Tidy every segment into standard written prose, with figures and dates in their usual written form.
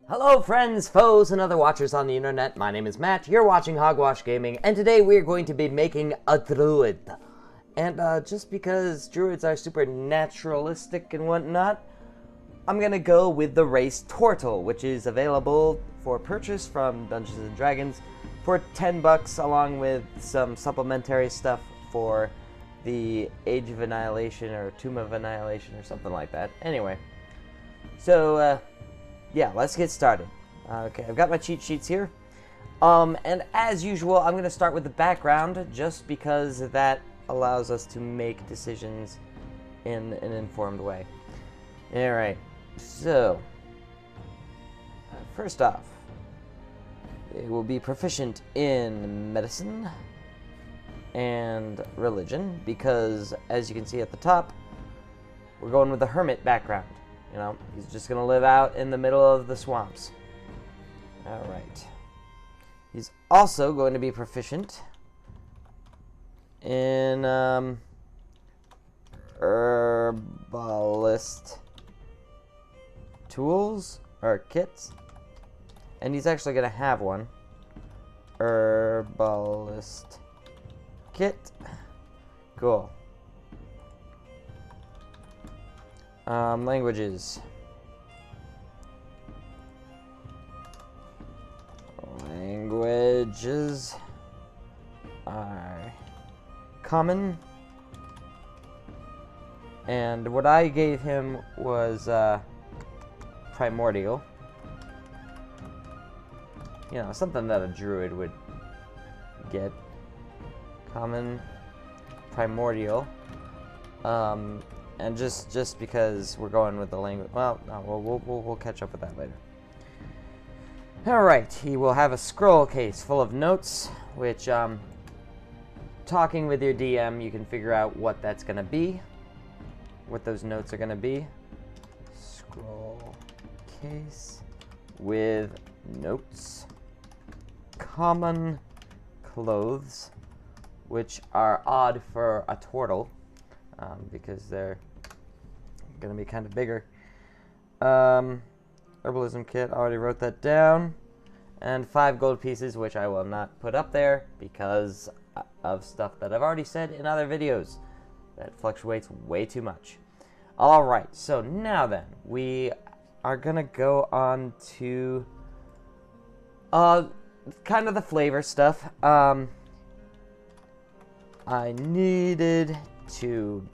Hello friends, foes, and other watchers on the internet. My name is Matt, you're watching Hogwash Gaming, and today we're going to be making a druid. And just because druids are super naturalistic and whatnot, I'm gonna go with the race Tortle, which is available for purchase from Dungeons & Dragons for 10 bucks, along with some supplementary stuff for the Age of Annihilation or Tomb of Annihilation or something like that. Anyway, so yeah, let's get started. Okay, I've got my cheat sheets here. And as usual, I'm going to start with the background just because that allows us to make decisions in an informed way. Alright, so first off, they will be proficient in medicine and religion because, as you can see at the top, we're going with the hermit background. You know, he's just going to live out in the middle of the swamps. Alright. He's also going to be proficient in herbalist tools or kits. And he's actually going to have one. Herbalist kit. Cool. Languages. Languages are common. And what I gave him was primordial. You know, something that a druid would get. Common, primordial. And just because we're going with the language, well, no, we'll catch up with that later. All right, he will have a scroll case full of notes, which, talking with your DM, you can figure out what that's gonna be, what those notes are gonna be. Scroll case with notes. Common clothes, which are odd for a Tortle, because they're gonna be kind of bigger. Herbalism kit, already wrote that down. And 5 gold pieces, which I will not put up there because of stuff that I've already said in other videos. That fluctuates way too much. Alright, so now then, we are gonna go on to kind of the flavor stuff. I needed to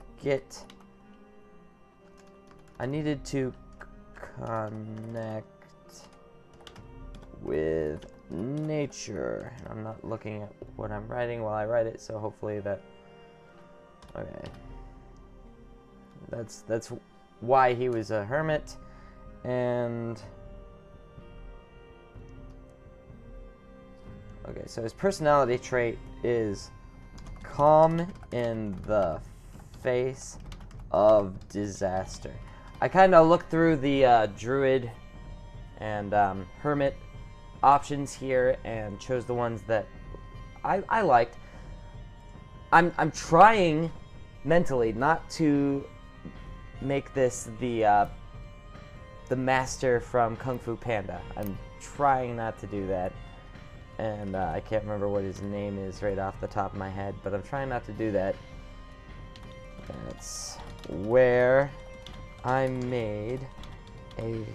connect with nature. I'm not looking at what I'm writing while I write it, so hopefully that... Okay. That's why he was a hermit, and... Okay, so his personality trait is calm in the face of disaster. I kind of looked through the Druid and Hermit options here and chose the ones that I liked. I'm trying mentally not to make this the master from Kung Fu Panda. I'm trying not to do that. And I can't remember what his name is right off the top of my head, but I'm trying not to do that. That's where I made an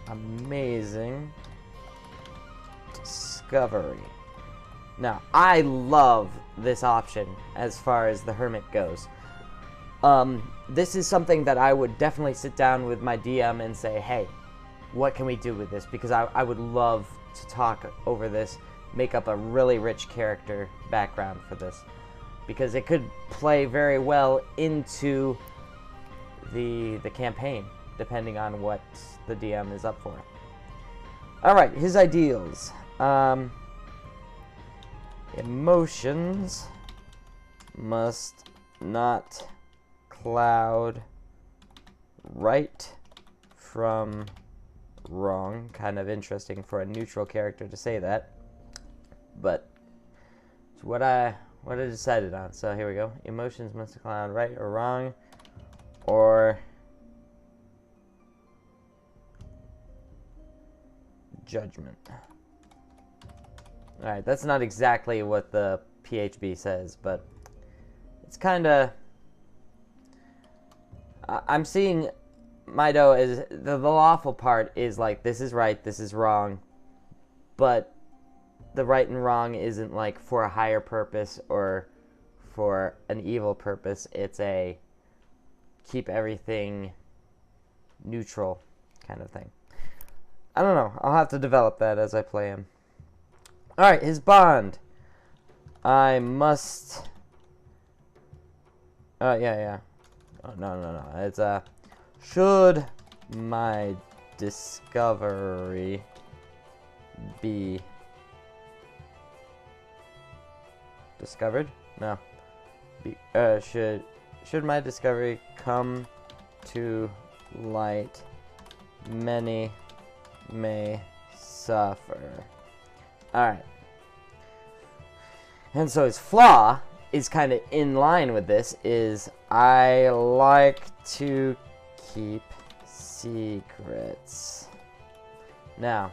amazing discovery. Now, I love this option as far as the Hermit goes. This is something that I would definitely sit down with my DM and say, hey, what can we do with this? Because I would love to talk over this, make up a really rich character background for this. Because it could play very well into the campaign, depending on what the DM is up for. Alright, his ideals. Emotions must not cloud right from wrong. Kind of interesting for a neutral character to say that. But it's what I decided on. So here we go. Emotions must cloud right or wrong, or judgment. Alright, that's not exactly what the PHB says, but it's kind of... I'm seeing Mido as... The lawful part is like, this is right, this is wrong, but the right and wrong isn't like for a higher purpose or for an evil purpose. It's a keep everything neutral kind of thing. I don't know. I'll have to develop that as I play him. Alright, his bond. I must... yeah. Oh, no. It's, should my discovery be... discovered? No. Should my discovery come to light, many may suffer. Alright. And so his flaw is kind of in line with this, is I like to keep secrets. Now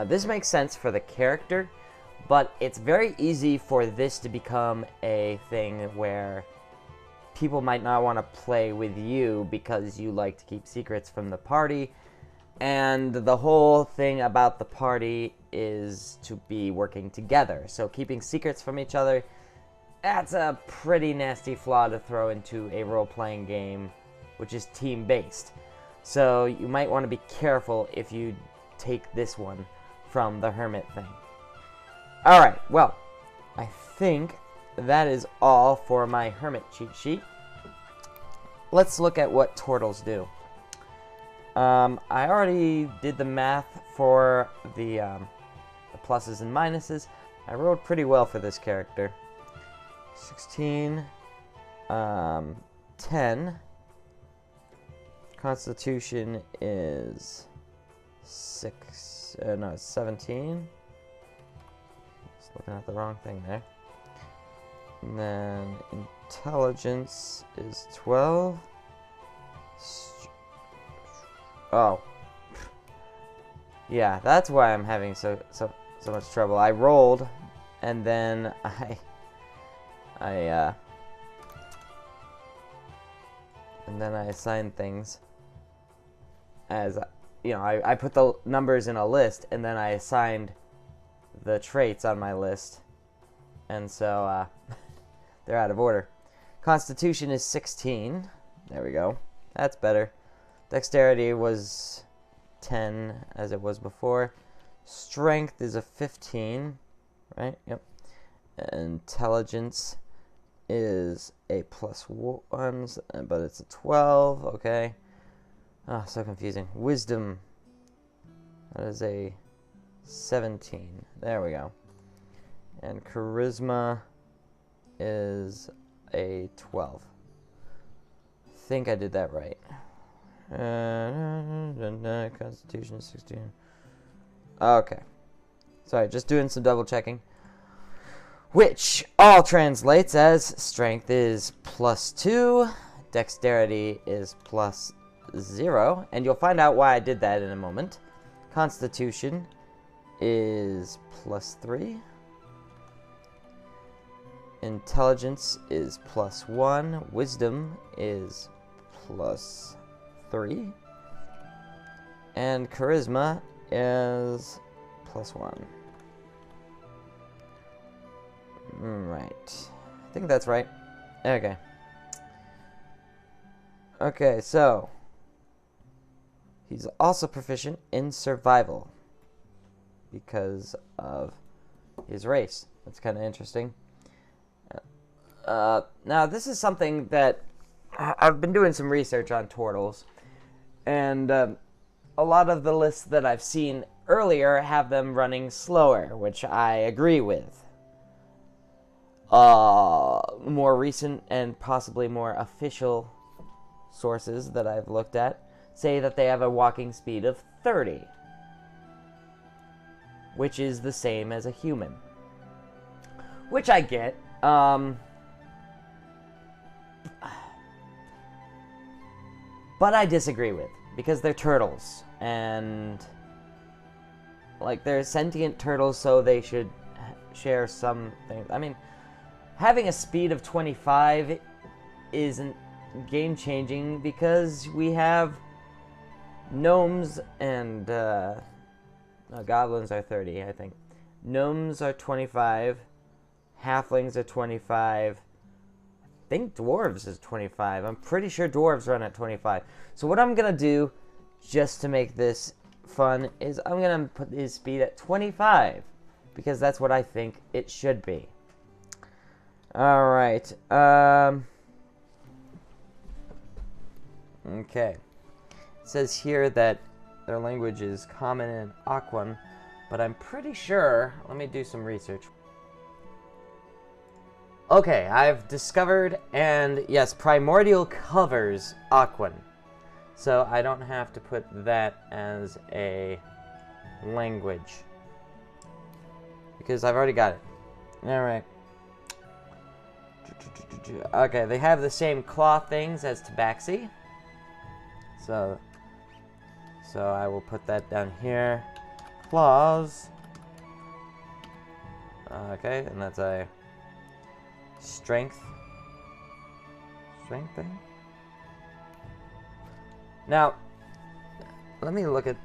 this makes sense for the character, but it's very easy for this to become a thing where people might not want to play with you because you like to keep secrets from the party. And the whole thing about the party is to be working together. So keeping secrets from each other, that's a pretty nasty flaw to throw into a role-playing game, which is team-based. So you might want to be careful if you take this one from the hermit thing. Alright, well, I think that is all for my hermit cheat sheet. Let's look at what Tortles do. I already did the math for the pluses and minuses. I rolled pretty well for this character. 16, 10. Constitution is 17. Just looking at the wrong thing there. And then intelligence is 12. Oh. Yeah, that's why I'm having so much trouble. I rolled, and then I assigned things as, you know, I put the numbers in a list, and then I assigned the traits on my list, and so they're out of order. Constitution is 16. There we go. That's better. Dexterity was 10, as it was before. Strength is a 15, right? Yep. Intelligence is a +1, but it's a 12, okay. Ah, so confusing. Wisdom, that is a 17. There we go. And charisma is a 12. I think I did that right. Constitution is 16. Okay. Sorry, just doing some double checking. Which all translates as strength is +2, dexterity is +0, and you'll find out why I did that in a moment. Constitution is +3. Intelligence is +1. Wisdom is +3. And charisma is +1. Right. I think that's right. Okay. Okay, so he's also proficient in survival because of his race. That's kind of interesting. Now, this is something that I've been doing some research on Tortles, and a lot of the lists that I've seen earlier have them running slower, which I agree with. More recent and possibly more official sources that I've looked at say that they have a walking speed of 30, which is the same as a human. Which I get. But I disagree with, because they're turtles, and like, they're sentient turtles, so they should share some things. I mean, having a speed of 25 isn't game-changing because we have gnomes and, no, goblins are 30, I think. Gnomes are 25. Halflings are 25. I think dwarves is 25. I'm pretty sure dwarves run at 25. So what I'm going to do, just to make this fun, is I'm going to put his speed at 25. Because that's what I think it should be. Alright. Okay. It says here that their language is common in Aquan, but I'm pretty sure... Let me do some research. Okay, I've discovered, and yes, Primordial covers Aquan. So I don't have to put that as a language. Because I've already got it. Alright. Okay, they have the same claw things as Tabaxi. So I will put that down here. Claws. Okay, and that's a strength thing. Now, let me look at...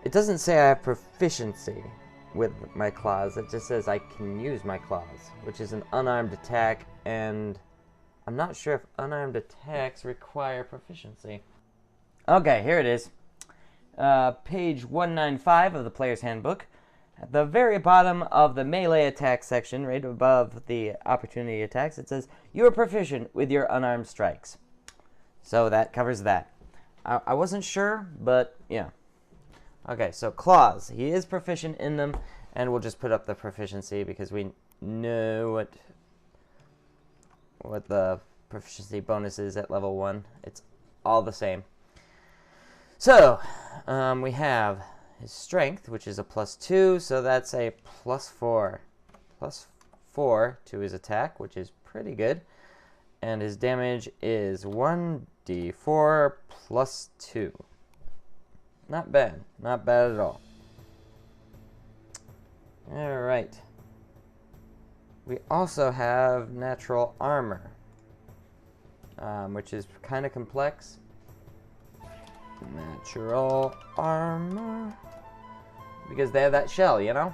It doesn't say I have proficiency with my claws. It just says I can use my claws, which is an unarmed attack, and I'm not sure if unarmed attacks require proficiency. Okay, here it is. Page 195 of the Player's Handbook. At the very bottom of the melee attack section, right above the opportunity attacks, it says, you are proficient with your unarmed strikes. So that covers that. I wasn't sure, but yeah. Okay, so claws. He is proficient in them, and we'll just put up the proficiency because we know what the proficiency bonus is at level 1. It's all the same. So, we have his strength, which is a +2, so that's a +4. +4 to his attack, which is pretty good. And his damage is 1d4 +2. Not bad. Not bad at all. Alright. We also have natural armor, which is kind of complex. Natural armor. Because they have that shell, you know?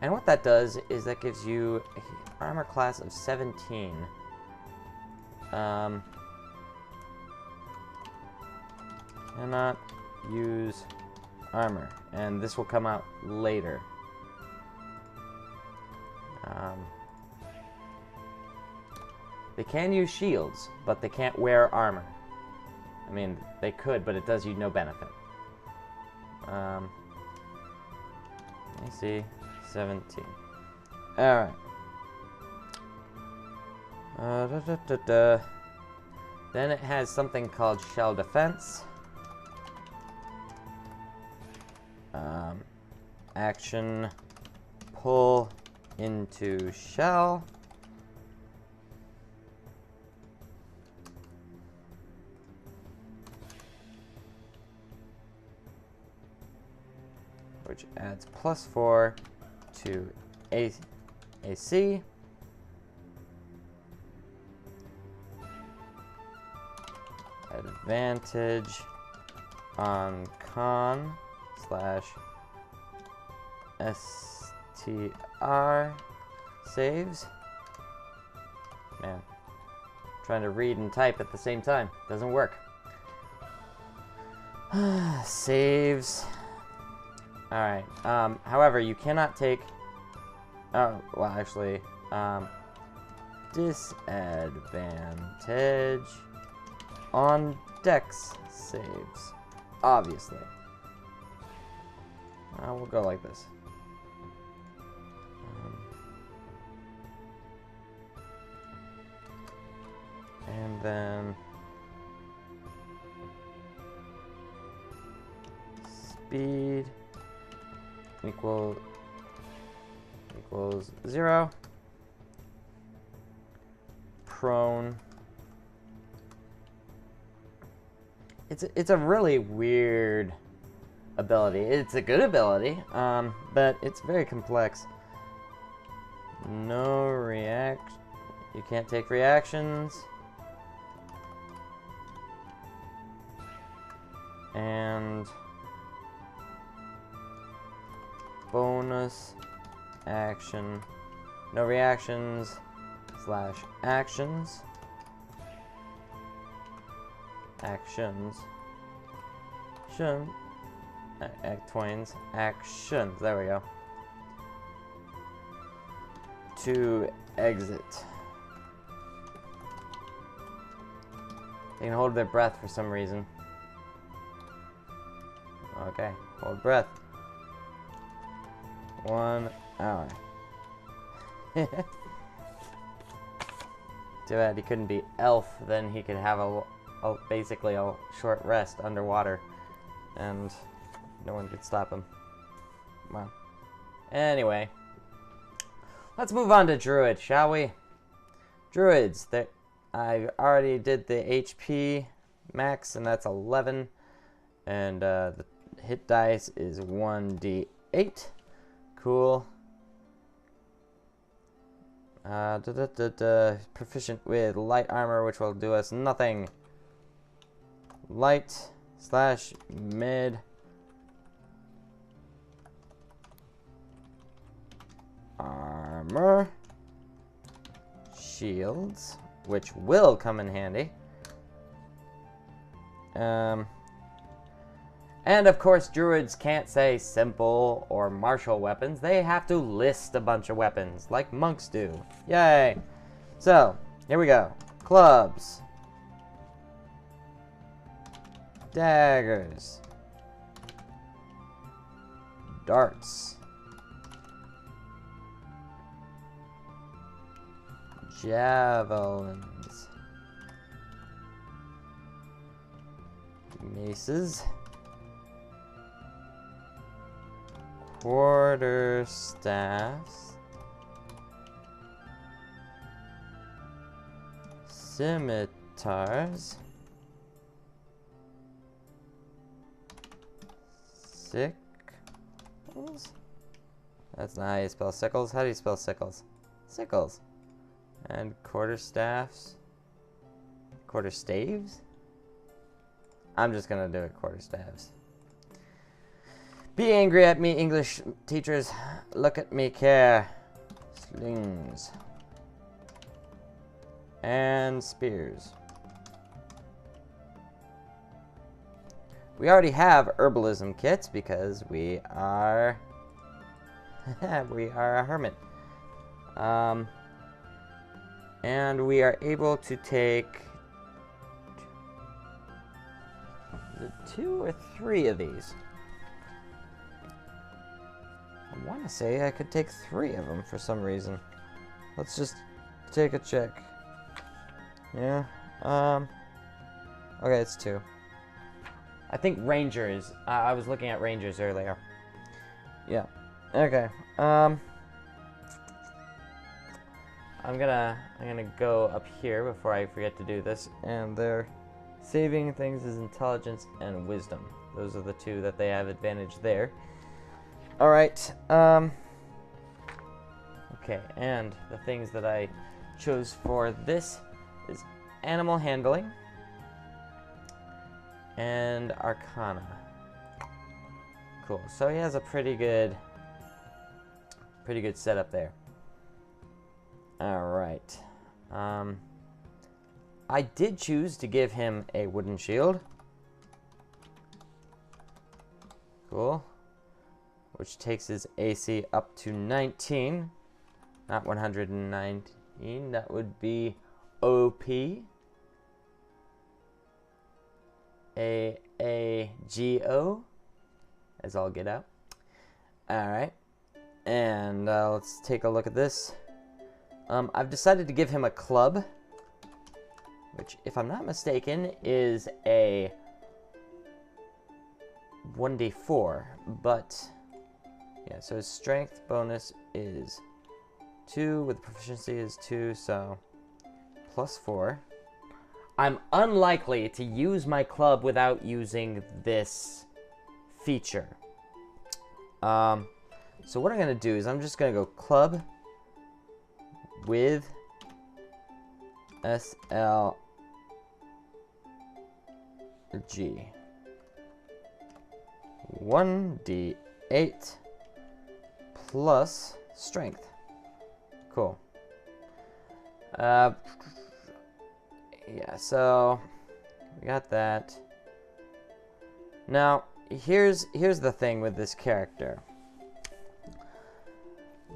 And what that does is that gives you an armor class of 17. Cannot use armor. And this will come out later. They can use shields, but they can't wear armor. I mean, they could, but it does you no benefit. Let me see. 17. Alright. Then it has something called shell defense. Action. Pull into shell. Which adds +4 to AC. Advantage on con /STR saves. Man, trying to read and type at the same time. Doesn't work. Saves. Alright, however, you cannot take... Oh, well, actually, disadvantage on dex saves, obviously. We'll go like this. And then... Speed... equals 0. Prone. it's a really weird ability. It's a good ability, but it's very complex. No react. You can't take reactions. And bonus action. No reactions / actions. Actions. Twains. Actions. There we go. To exit. They can hold their breath for some reason. Okay, hold breath. 1 hour. Too bad he couldn't be elf, then he could have basically a short rest underwater, and no one could stop him. Wow. Anyway, let's move on to Druid, shall we? Druids, I already did the HP max, and that's 11, and the hit dice is 1d8. Cool. Proficient with light armor, which will do us nothing. Light / mid armor. Shields, which will come in handy. And of course, druids can't say simple or martial weapons. They have to list a bunch of weapons, like monks do. Yay! So, here we go. Clubs. Daggers. Darts. Javelins. Maces. Quarterstaffs. Scimitars. Sickles? That's not how you spell sickles. How do you spell sickles? Sickles. And quarterstaffs. Quarterstaves? I'm just gonna do it quarterstaves. Be angry at me, English teachers. Look at me care. Slings. And spears. We already have herbalism kits because we are we are a hermit. And we are able to take 2 or 3 of these. I want to say I could take 3 of them for some reason. Let's just take a check. Yeah. Okay, it's 2. I think rangers. I was looking at rangers earlier. Yeah. Okay. I'm gonna go up here before I forget to do this, and their saving things is intelligence and wisdom. Those are the 2 that they have advantage there. All right. Okay, and the things that I chose for this is animal handling and arcana. Cool. So he has a pretty good setup there. All right. I did choose to give him a wooden shield. Cool. Which takes his AC up to 19. Not 119. That would be OP. AAGO. As all get out. Alright. And let's take a look at this. I've decided to give him a club, which, if I'm not mistaken, is a 1d4, but yeah, so his strength bonus is 2, with proficiency is 2, so +4. I'm unlikely to use my club without using this feature. So what I'm going to do is I'm just going to go club with SLG. 1d8 plus strength. Cool. Yeah, so we got that. Now, here's the thing with this character.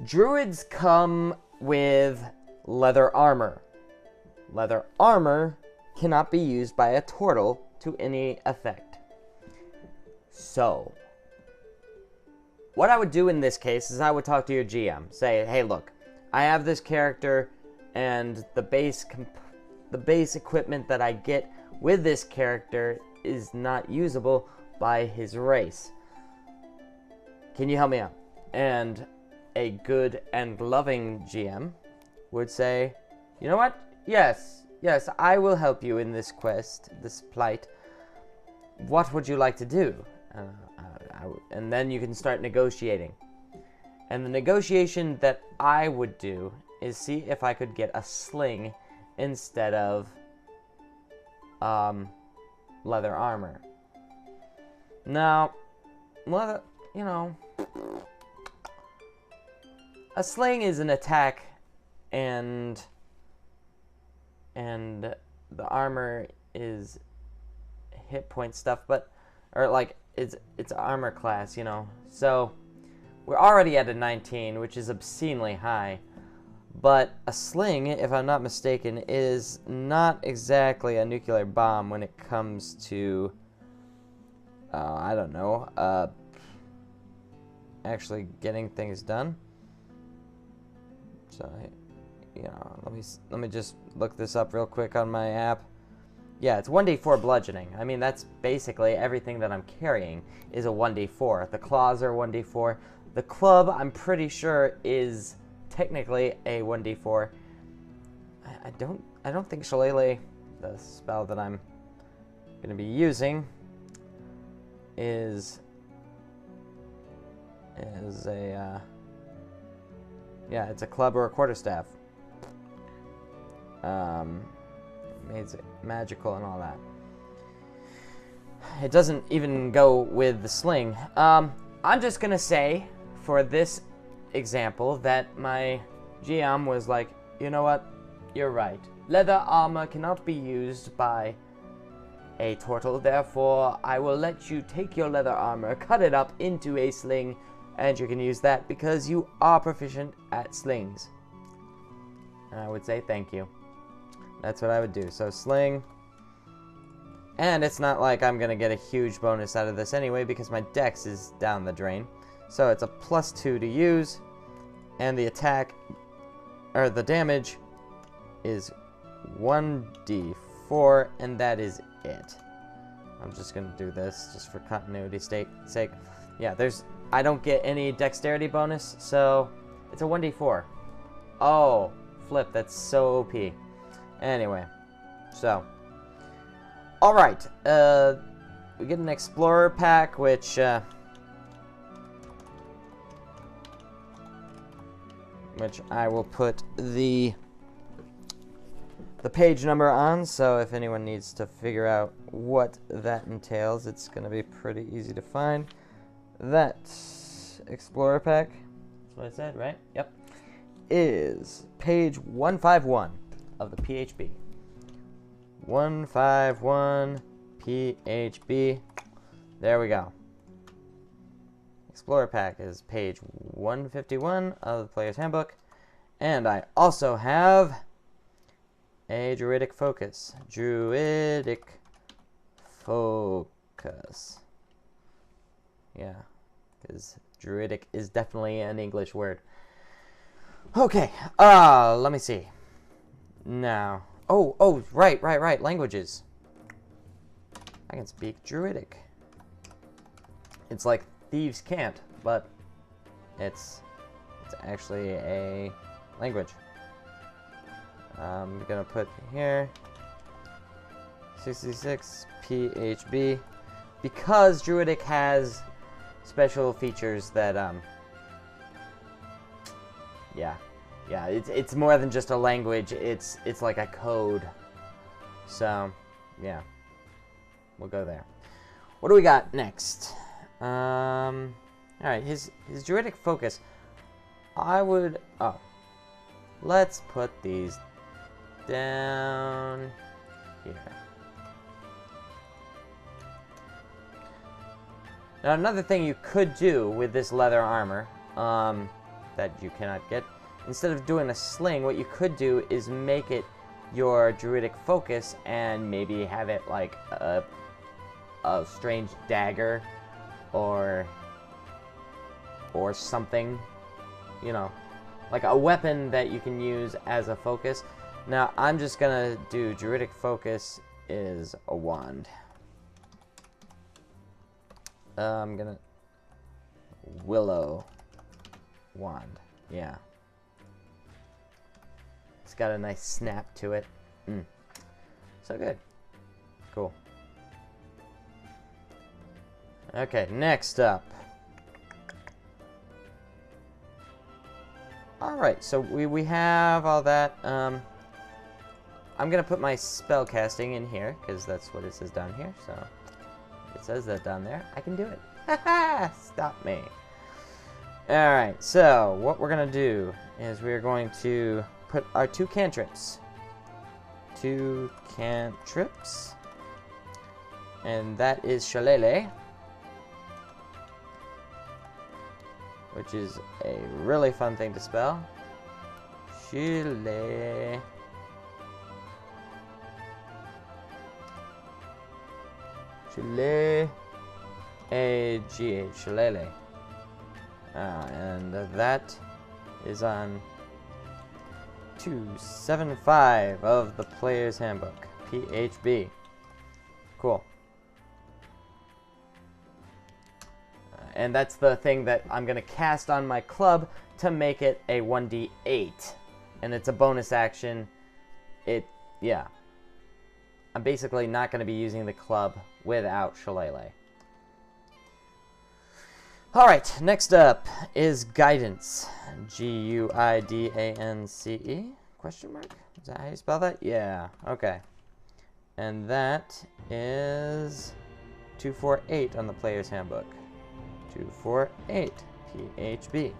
Druids come with leather armor. Leather armor cannot be used by a Tortle to any effect. So, what I would do in this case is I would talk to your GM. Say, hey, look, I have this character, and the base equipment that I get with this character is not usable by his race. Can you help me out? And a good and loving GM would say, you know what? Yes, I will help you in this quest, this plight. What would you like to do? And then you can start negotiating. And the negotiation that I would do is see if I could get a sling instead of leather armor. Now, leather, you know, a sling is an attack, and the armor is hit point stuff, but like it's armor class, you know. So we're already at a 19, which is obscenely high. But a sling, if I'm not mistaken, is not exactly a nuclear bomb when it comes to I don't know, actually getting things done. So, you know, let me just look this up real quick on my app. Yeah, it's 1d4 bludgeoning. I mean, that's basically everything that I'm carrying is a 1d4. The claws are 1d4. The club, I'm pretty sure, is technically a 1d4. I don't think Shillelagh, the spell that I'm going to be using, is a yeah, it's a club or a quarterstaff. It's magical and all that. It doesn't even go with the sling. I'm just gonna say, for this example, that my GM was like, you know what? You're right. Leather armor cannot be used by a Tortle, therefore I will let you take your leather armor, cut it up into a sling, and you can use that because you are proficient at slings. And I would say thank you. That's what I would do. So sling. And it's not like I'm going to get a huge bonus out of this anyway because my dex is down the drain. So it's a +2 to use. And the attack, or the damage, is 1d4, and that is it. I'm just going to do this just for continuity's sake. Yeah, I don't get any dexterity bonus, so it's a 1d4. Oh, flip, that's so OP. Anyway, so. Alright, we get an Explorer pack, which I will put the page number on, so if anyone needs to figure out what that entails, it's going to be pretty easy to find. That Explorer pack, that's what I said, right? Yep. Is page 151 of the PHB. 151 PHB. There we go. Explorer pack is page 151 of the Player's Handbook. And I also have a Druidic Focus. Druidic Focus. Yeah, because Druidic is definitely an English word. Okay, let me see. Now, oh, right, languages. I can speak Druidic. It's like thieves can't, but it's actually a language. I'm gonna put here 66 PHB. Because Druidic has special features that, yeah, it's more than just a language, it's like a code. So, yeah, we'll go there. What do we got next? Alright, his Druidic Focus. Let's put these down here. Now, another thing you could do with this leather armor, that you cannot get, instead of doing a sling, what you could do is make it your Druidic Focus and maybe have it like a strange dagger or something, you know, like a weapon that you can use as a focus. Now, I'm just gonna do Druidic Focus is a wand. I'm gonna willow wand. Yeah, it's got a nice snap to it. So good. Cool. Okay, next up. Alright, so we have all that. I'm gonna put my spell casting in here because that's what it says down here. So it says that down there. I can do it. Haha! Stop me. Alright, so what we're gonna do is we're going to put our 2 cantrips. 2 cantrips. And that is Shillelagh, which is a really fun thing to spell. Shillelagh. Shillelagh. A-G-H. Shillelagh. And that is on 275 of the Player's Handbook. PHB. Cool. And that's the thing that I'm going to cast on my club to make it a 1d8. And it's a bonus action. Yeah. I'm basically not going to be using the club without Shillelagh. Alright, next up is Guidance. G-U-I-D-A-N-C-E? Question mark? Is that how you spell that? Yeah, okay. And that is 248 on the Player's Handbook. 248 PHB.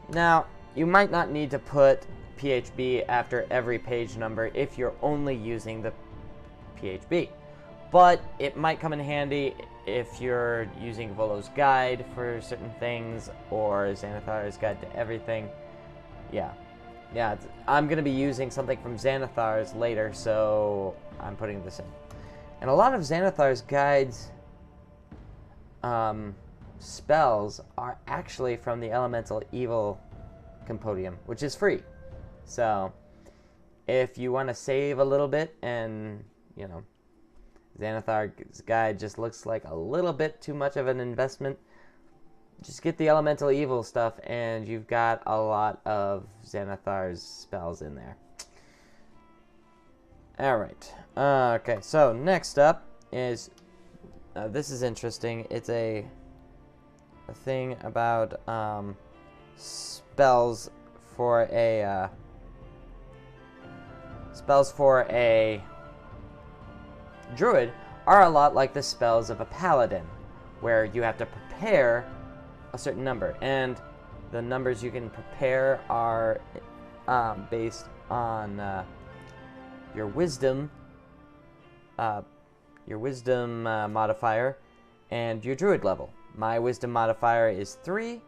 Now, you might not need to put PHB after every page number if you're only using the PHB. But it might come in handy if you're using Volo's Guide for certain things, or Xanathar's Guide to Everything. Yeah, I'm going to be using something from Xanathar's later, so I'm putting this in. And a lot of Xanathar's Guides spells are actually from the Elemental Evil Compendium, which is free. So, if you want to save a little bit and, you know, Xanathar's Guide just looks like a little bit too much of an investment, just get the Elemental Evil stuff and you've got a lot of Xanathar's spells in there. Alright. Okay, so next up is, this is interesting. It's a thing about spells for a Druid are a lot like the spells of a Paladin, where you have to prepare a certain number, and the numbers you can prepare are based on your wisdom modifier and your Druid level. My wisdom modifier is 3,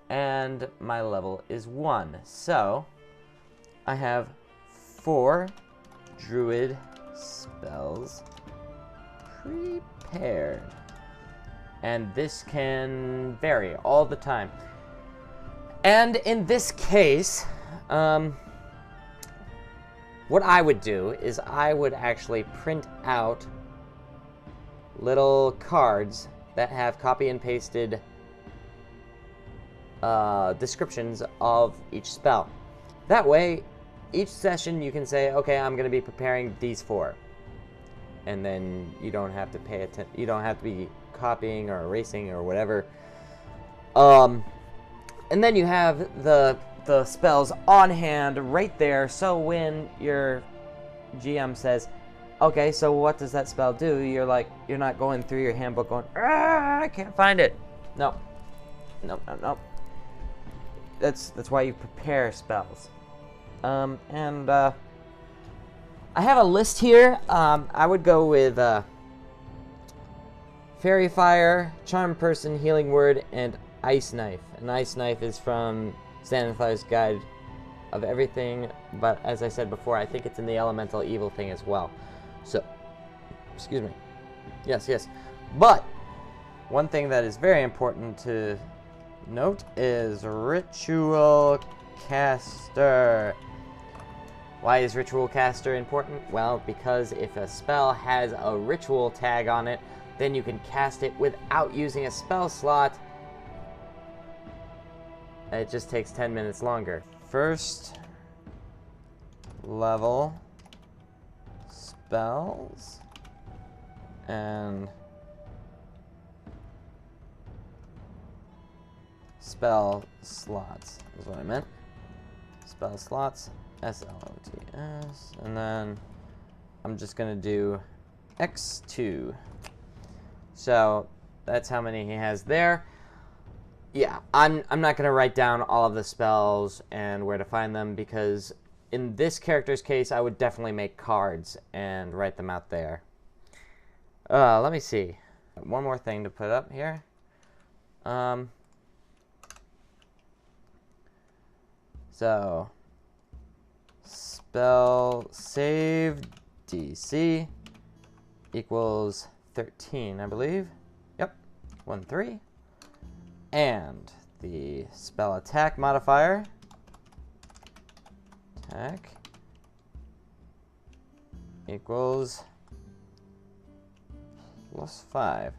and my level is 1. So I have 4 Druid spells prepared, and this can vary all the time. And in this case, what I would do is I would actually print out little cards that have copy and pasted descriptions of each spell. That way, each session you can say, okay, I'm going to be preparing these 4. and then you don't have to pay attention. You don't have to be copying or erasing or whatever. And then you have the spells on hand right there, so when your GM says, okay, so what does that spell do? You're like, you're not going through your handbook going, I can't find it. No. Nope. That's why you prepare spells. I have a list here. I would go with Fairy Fire, Charm Person, Healing Word, and Ice Knife. An Ice Knife is from Stanithar's Guide of Everything, but as I said before, I think it's in the Elemental Evil thing as well. So, excuse me. Yes. But, one thing that is very important to note is Ritual Caster. Why is Ritual Caster important? Well, because if a spell has a ritual tag on it, then you can cast it without using a spell slot. It just takes 10 minutes longer. First level spells and spell slots is what I meant. Spell slots, SLOTS, and then I'm just gonna do X2. So that's how many he has there. Yeah, I'm not gonna write down all of the spells and where to find them, because in this character's case, I would definitely make cards and write them out there. Let me see. One more thing to put up here. So, spell save DC equals 13, I believe. Yep, 1-3. And the spell attack modifier, attack, equals +5.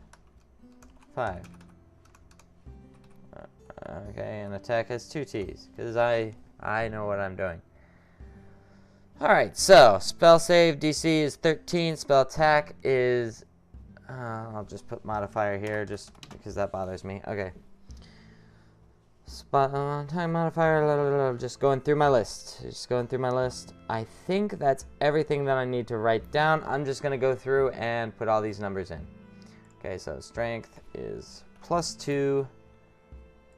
5. Okay, and attack has 2 T's, because I know what I'm doing. Alright, so, spell save DC is 13, spell attack is, I'll just put modifier here, just because that bothers me. Okay. Time modifier, just going through my list. I think that's everything that I need to write down. I'm just going to go through and put all these numbers in. Okay, so strength is +2.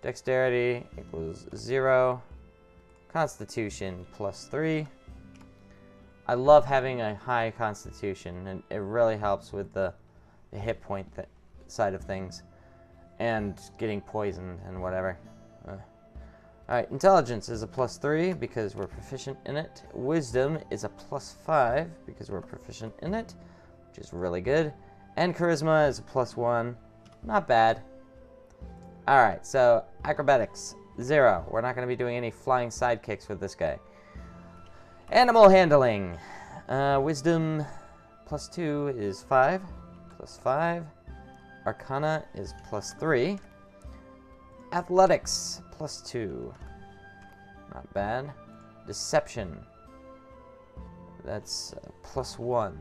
Dexterity equals 0. Constitution +3. I love having a high constitution, and it really helps with the hit point side of things. And getting poisoned and whatever. Alright, intelligence is a +3 because we're proficient in it. Wisdom is a +5 because we're proficient in it, which is really good. And charisma is a +1. Not bad. Alright, so acrobatics, 0. We're not going to be doing any flying sidekicks with this guy. Animal handling. Wisdom +2 is 5. +5. Arcana is +3. Athletics +2. Not bad. Deception. That's +1.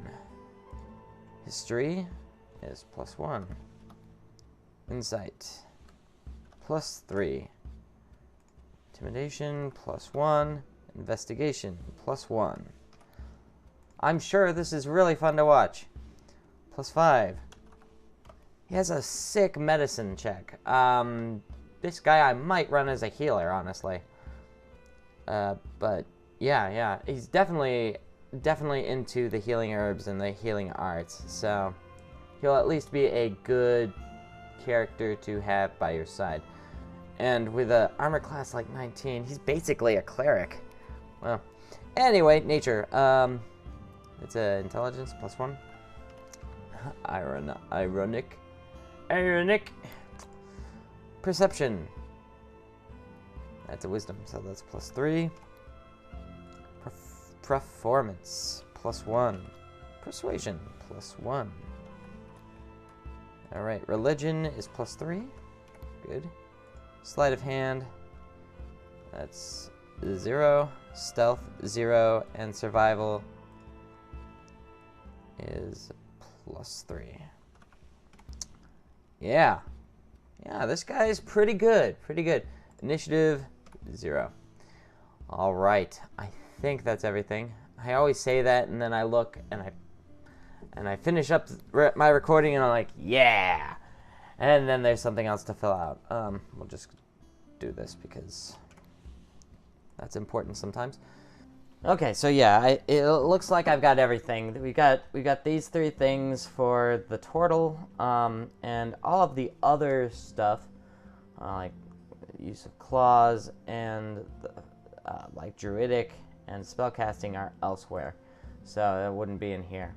History is +1. Insight +3. Intimidation +1. Investigation +1. I'm sure this is really fun to watch. +5. He has a sick medicine check. This guy I might run as a healer, honestly. But yeah, he's definitely into the healing herbs and the healing arts. So he'll at least be a good character to have by your side. And with an armor class like 19, he's basically a cleric. Well, anyway, nature. It's a intelligence +1. Ironic. Perception. That's a wisdom, so that's +3. Performance +1. Persuasion +1. Alright, religion is +3. Good. Sleight of hand. That's 0. Stealth 0. And survival is +3. Yeah. Yeah, this guy is pretty good. Pretty good. Initiative, 0. All right. I think that's everything. I always say that, and then I look, and I finish up my recording, and I'm like, yeah! And then there's something else to fill out. We'll just do this because that's important sometimes. Okay, so yeah, it looks like I've got everything. We got these 3 things for the Tortle, and all of the other stuff, like use of claws and like Druidic and spellcasting are elsewhere, so it wouldn't be in here.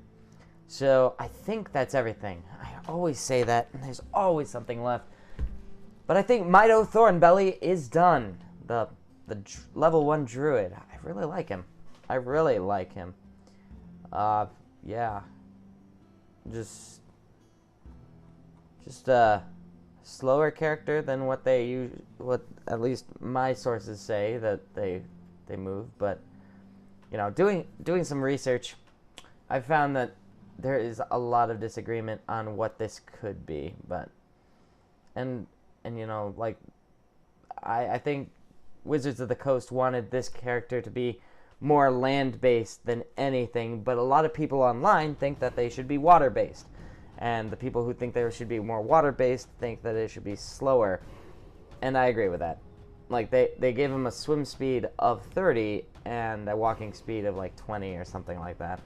So I think that's everything. I always say that, and there's always something left. But I think Mito Thornbelly is done. The level 1 Druid. I really like him. I really like him. Yeah. Just a slower character than what at least my sources say that they move. But you know, doing some research, I found that there is a lot of disagreement on what this could be. But and you know, like I think Wizards of the Coast wanted this character to be more land-based than anything, but a lot of people online think that they should be water-based. And the people who think they should be more water-based think that it should be slower. And I agree with that. Like, they gave him a swim speed of 30 and a walking speed of like 20 or something like that.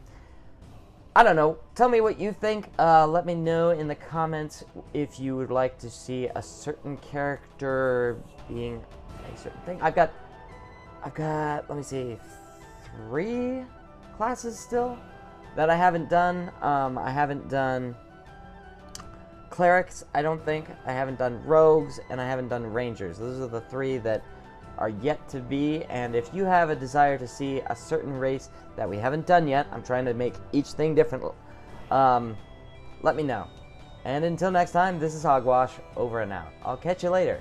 I don't know. Tell me what you think. Let me know in the comments if you would like to see a certain character being a certain thing. I've got, let me see, 3 classes still that I haven't done. I haven't done clerics, I don't think. I haven't done rogues, and I haven't done rangers. Those are the 3 that are yet to be, and if you have a desire to see a certain race that we haven't done yet, I'm trying to make each thing different, let me know. And until next time, this is Hogwash, over and out. I'll catch you later.